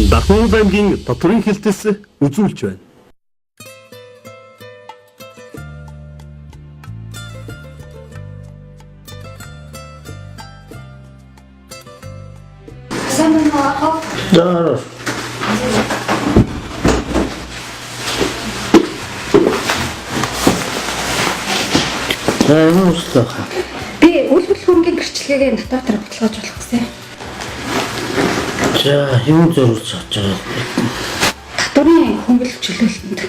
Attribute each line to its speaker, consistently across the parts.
Speaker 1: Дахмын аймгийн доторын хэлтэс үзүүлж байна.
Speaker 2: Да. Юу ч
Speaker 3: би үйл хөдлөмөрийн гэрчлэгээ дотор баталгааж болох гэсэн.
Speaker 2: За, юм зөвлөж чадж байгаа.
Speaker 3: Татварын хөнгөлөлт чөлөөлөлтөнд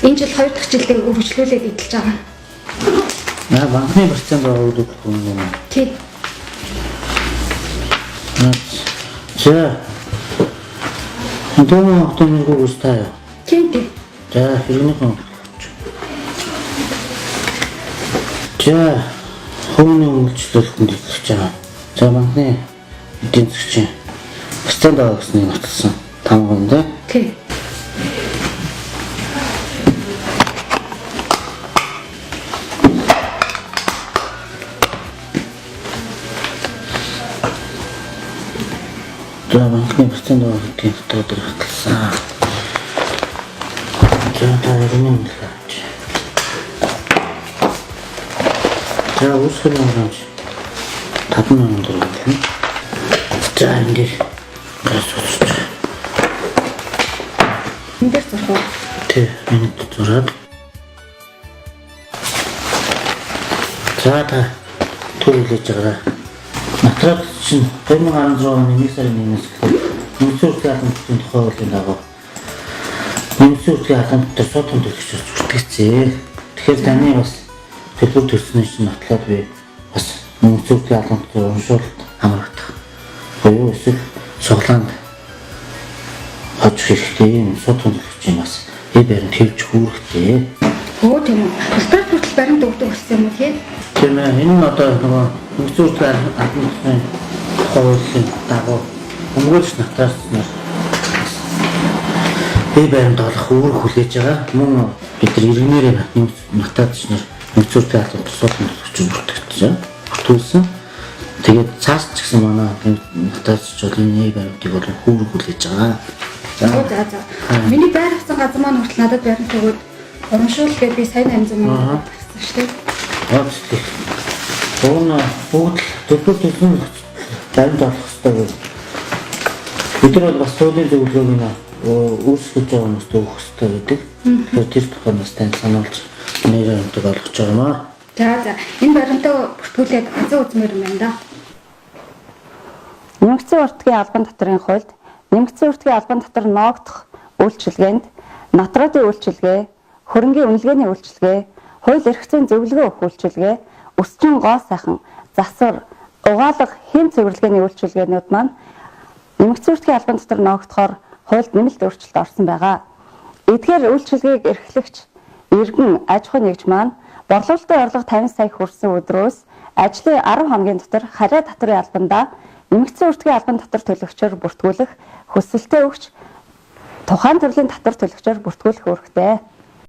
Speaker 3: энэ жил 2 дахь жилдээ үргэлжлүүлээд эдэлж байгаа.
Speaker 2: Банкны процент өгдөг юм.
Speaker 3: Тий.
Speaker 2: За. Дөрөв хотын гүйцэтгэе.
Speaker 3: Тий.
Speaker 2: За, хэрэгний хон. За, хүмүүний үйлчлүүлэлтэнд итгэж байгаа. За, банкны эдийн засгийн процент авахсны нотсон 5% да.
Speaker 3: Тий.
Speaker 2: За, банкны процент авахын дотор хатсан. За, таарын нь лаач. За, үсгэн оранж 50000 төгрөг. За, ингээд гасууч.
Speaker 3: Энд дээр зурх уу?
Speaker 2: Тэ, минут зураад. За, та төлөвлөж байгаа. Натрал чинь 2016 оны 1 сарын 1-ээс нэмсүүртийн халамжийн тухай хуулийн дагуу нэмсүүртийн халамжтай сотон төлөгч бүртгэгдсэн. Тэгэхээр таны бас төлөв төрсний чинь нотлоод би бас нэмсүүртийн халамжтай уншуулт хамрагдах. Буюу эсвэл суглаанд хож хэрэгтэй юм сотон төлөгч бас баримт хэлж хүүрэхтэй.
Speaker 3: Оо тийм үү. Ултрал хүртэл баримт өгдөг болсон юм уу тий?
Speaker 2: Тийм ээ. Энэ нь одоо нөгөө нөхцөлтэй администрийн хуулийн дагуу өмгөөлж натаарснаар баримт олох үүрэг хүлээж байгаа. Мөн бид нар иргэнээрээ натаадснаар нөхцөлтэй халамж тусгалтын төлөвч бүртгэгдсэн. Бүртгүүлсэн. Тэгээд цааш ч гэсэн манай натаадч бол энэ баримтыг бол үүрэг хүлээж байгаа.
Speaker 3: За. Миний байр авсан газар маань хүртэл надад баримт өгөөд урамшуул гэж би сайн 800 мянга авсан шүү дээ.
Speaker 2: Аачлаа. Бүгд төлөв төлсөн баримт олох хэрэгтэй гэж. Бид нар бол бас суулийн зөвлөгөөг нь үүсгэж байгаа хүмүүст өгөх хэрэгтэй гэдэг. Тэгэхээр тэр тухайнаас тань сануулж нэр баримтыг олгож байгаа юм аа.
Speaker 3: За. Энэ баримтаа бүртгүүлээд азуу үзмээр юм байна да.
Speaker 4: Нэмэгдсэн уртгийн албан татварын хуульд нэмэгдсэн уртгийн албан татвар ноогдох үйлчилгээнд натраадын үйлчилгээ, хөрөнгийн үнэлгээний үйлчилгээ, хууль эрх зүйн зөвлөгөө өгөх үйлчилгээ, өсчин гоо сайхан, засвар, угаалга хэм цэвэрлэгээний үйлчилгээнүүд маань нэмэгдсэн уртгийн албан татвар ноогдохоор хуульд нэмэлт өөрчлөлт орсон байгаа. Эдгээр үйлчилгээг эрхлэгч иргэн аж ахуй нэгж маань борлуулалтын орлого 50 сая хүрсэн өдрөөс ажлын 10 хоногийн дотор харьяа татварын албандаа нэмэгдсэн уртгийн албан татвар төлөгчөөр бүртгүүлэх хүсэлтээ өгч тухайн төрлийн татвар төлөгчөөр бүртгүүлэх үүрэгтэй.